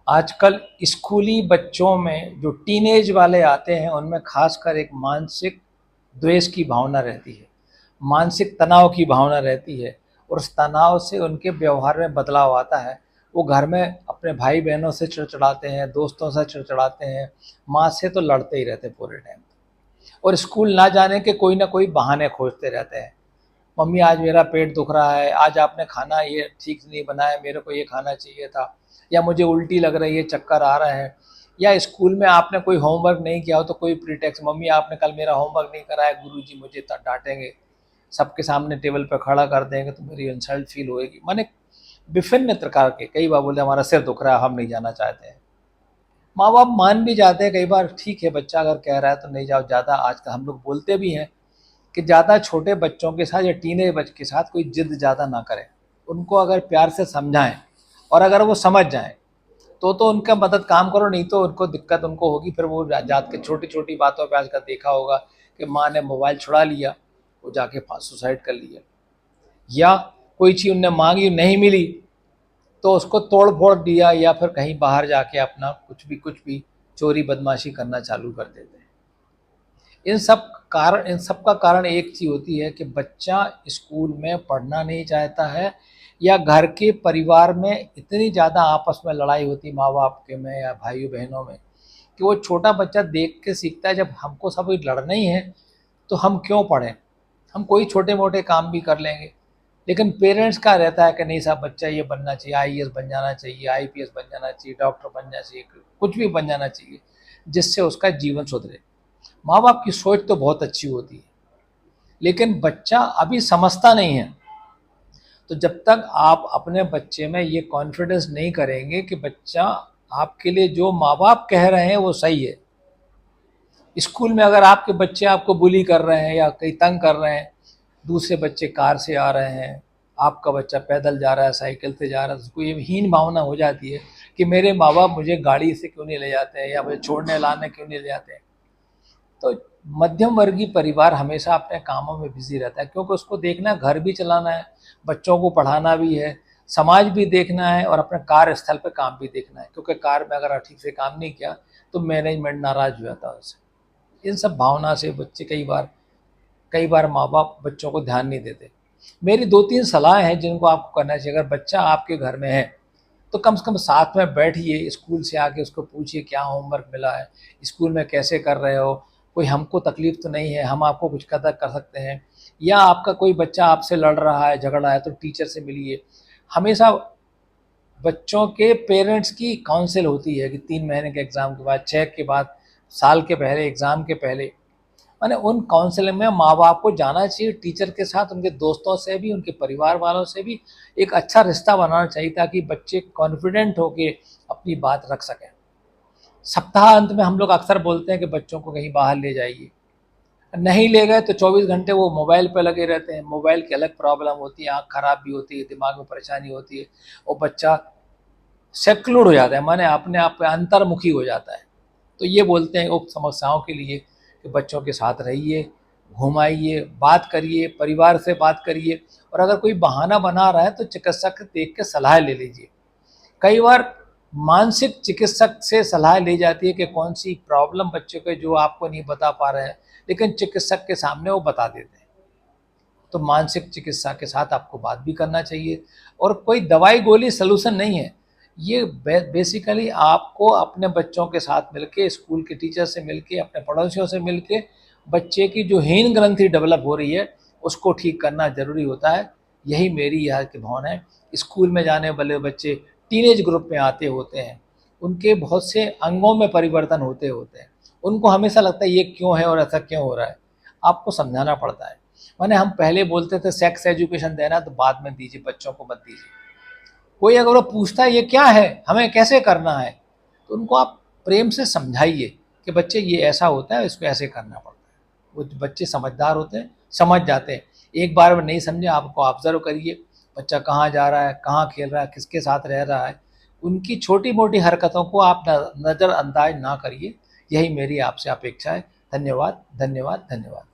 आजकल स्कूली बच्चों में जो टीनेज वाले आते हैं उनमें खासकर एक मानसिक द्वेष की भावना रहती है, मानसिक तनाव की भावना रहती है और उस तनाव से उनके व्यवहार में बदलाव आता है। वो घर में अपने भाई बहनों से चिड़चिड़ाते हैं, दोस्तों से चिड़चिड़ाते हैं, माँ से तो लड़ते ही रहते पूरे टाइम और स्कूल ना जाने के कोई ना कोई बहाने खोजते रहते हैं। मम्मी आज मेरा पेट दुख रहा है, आज आपने खाना ये ठीक से नहीं बनाया, मेरे को ये खाना चाहिए था, या मुझे उल्टी लग रही है, चक्कर आ रहे हैं, या स्कूल में आपने कोई होमवर्क नहीं किया हो तो कोई प्रीटेक्स्ट, मम्मी आपने कल मेरा होमवर्क नहीं कराया, गुरुजी मुझे डांटेंगे, सबके सामने टेबल पर खड़ा कर देंगे तो मेरी इंसल्ट फील होएगी। माने विभिन्न प्रकार के, कई बार बोले हमारा सिर दुख रहा है, हम नहीं जाना चाहते हैं। माँ बाप मान भी जाते हैं कई बार, ठीक है बच्चा अगर कह रहा है तो नहीं जाओ। ज़्यादा आजकल हम लोग बोलते भी हैं कि ज़्यादा छोटे बच्चों के साथ या टीनेज बच्चे के साथ कोई जिद ज़्यादा ना करें। उनको अगर प्यार से समझाएं और अगर वो समझ जाएं तो उनका मदद काम करो, नहीं तो उनको दिक्कत उनको होगी। फिर वो जात के छोटी छोटी बातों पे आजकल देखा होगा कि माँ ने मोबाइल छुड़ा लिया, वो जाके सुसाइड कर लिया, या कोई चीज़ उनने मांगी नहीं मिली तो उसको तोड़ फोड़ दिया, या फिर कहीं बाहर जाके अपना कुछ भी चोरी बदमाशी करना चालू कर देते हैं। इन सब का कारण एक चीज़ होती है कि बच्चा स्कूल में पढ़ना नहीं चाहता है, या घर के परिवार में इतनी ज़्यादा आपस में लड़ाई होती माँ बाप के में या भाइयों बहनों में कि वो छोटा बच्चा देख के सीखता है, जब हमको सब लड़ना ही है तो हम क्यों पढ़ें, हम कोई छोटे मोटे काम भी कर लेंगे। लेकिन पेरेंट्स का रहता है कि नहीं साहब बच्चा ये बनना चाहिए, आईएएस बन जाना चाहिए, आईपीएस बन जाना चाहिए, डॉक्टर बन जाना चाहिए, कुछ भी बन जाना चाहिए जिससे उसका जीवन सुधरे। माँ बाप की सोच तो बहुत अच्छी होती है, लेकिन बच्चा अभी समझता नहीं है। तो जब तक आप अपने बच्चे में ये कॉन्फिडेंस नहीं करेंगे कि बच्चा आपके लिए जो माँ बाप कह रहे हैं वो सही है। स्कूल में अगर आपके बच्चे आपको बुली कर रहे हैं या कहीं तंग कर रहे हैं, दूसरे बच्चे कार से आ रहे हैं, आपका बच्चा पैदल जा रहा है, साइकिल से जा रहा है, उसको ये हीन भावना हो जाती है कि मेरे माँ बाप मुझे गाड़ी से क्यों नहीं ले जाते हैं, या मुझे छोड़ने लाने क्यों नहीं ले जाते हैं। तो मध्यम वर्गीय परिवार हमेशा अपने कामों में बिजी रहता है, क्योंकि उसको देखना है, घर भी चलाना है, बच्चों को पढ़ाना भी है, समाज भी देखना है और अपने कार्यस्थल पर काम भी देखना है। क्योंकि कार में अगर ठीक से काम नहीं किया तो मैनेजमेंट नाराज हो जाता है उससे। इन सब भावना से बच्चे कई बार माँ बाप बच्चों को ध्यान नहीं देते। मेरी 2-3 सलाह हैं जिनको आपको करना चाहिए। अगर बच्चा आपके घर में है तो कम से कम साथ में बैठिए, स्कूल से आके उसको पूछिए क्या होमवर्क मिला है, स्कूल में कैसे कर रहे हो, कोई हमको तकलीफ तो नहीं है, हम आपको कुछ कदर कर सकते हैं। या आपका कोई बच्चा आपसे लड़ रहा है, झगड़ रहा है, तो टीचर से मिलिए। हमेशा बच्चों के पेरेंट्स की काउंसिल होती है कि 3 महीने के एग्ज़ाम के बाद, 6 के बाद, साल के पहले, एग्ज़ाम के पहले, मैंने उन काउंसलिंग में माँ बाप को जाना चाहिए, टीचर के साथ, उनके दोस्तों से भी, उनके परिवार वालों से भी एक अच्छा रिश्ता बनाना चाहिए ताकि बच्चे कॉन्फिडेंट होके अपनी बात रख सकें। सप्ताह अंत में हम लोग अक्सर बोलते हैं कि बच्चों को कहीं बाहर ले जाइए, नहीं ले गए तो 24 घंटे वो मोबाइल पे लगे रहते हैं। मोबाइल की अलग प्रॉब्लम होती है, आँख खराब भी होती है, दिमाग में परेशानी होती है और बच्चा सेक्लूड हो जाता है, माने अपने आप पे अंतर्मुखी हो जाता है। तो ये बोलते हैं उक्त समस्याओं के लिए कि बच्चों के साथ रहिए, घुमाइए, बात करिए, परिवार से बात करिए, और अगर कोई बहाना बना रहा है तो चिकित्सक से देख के सलाह ले लीजिए। कई बार मानसिक चिकित्सक से सलाह ली जाती है कि कौन सी प्रॉब्लम बच्चे को जो आपको नहीं बता पा रहे हैं, लेकिन चिकित्सक के सामने वो बता देते हैं। तो मानसिक चिकित्सा के साथ आपको बात भी करना चाहिए, और कोई दवाई गोली सलूशन नहीं है। ये बेसिकली आपको अपने बच्चों के साथ मिलके, स्कूल के टीचर से मिलके, अपने पड़ोसियों से मिलके बच्चे की जो हीन ग्रंथि डेवलप हो रही है उसको ठीक करना ज़रूरी होता है। यही मेरी यहाँ की भावना है। स्कूल में जाने वाले बच्चे टीनेज ग्रुप में आते होते हैं, उनके बहुत से अंगों में परिवर्तन होते होते हैं। उनको हमेशा लगता है ये क्यों है और ऐसा क्यों हो रहा है, आपको समझाना पड़ता है। माने हम पहले बोलते थे सेक्स एजुकेशन देना तो बाद में दीजिए, बच्चों को मत दीजिए। कोई अगर वो पूछता है ये क्या है, हमें कैसे करना है, तो उनको आप प्रेम से समझाइए कि बच्चे ये ऐसा होता है, इसको ऐसे करना पड़ता है। वो बच्चे समझदार होते हैं, समझ जाते हैं। एक बार में नहीं समझे, आपको ऑब्जर्व करिए बच्चा कहाँ जा रहा है, कहाँ खेल रहा है, किसके साथ रह रहा है, उनकी छोटी मोटी हरकतों को आप नज़रअंदाज ना करिए। यही मेरी आपसे अपेक्षा है। धन्यवाद, धन्यवाद, धन्यवाद।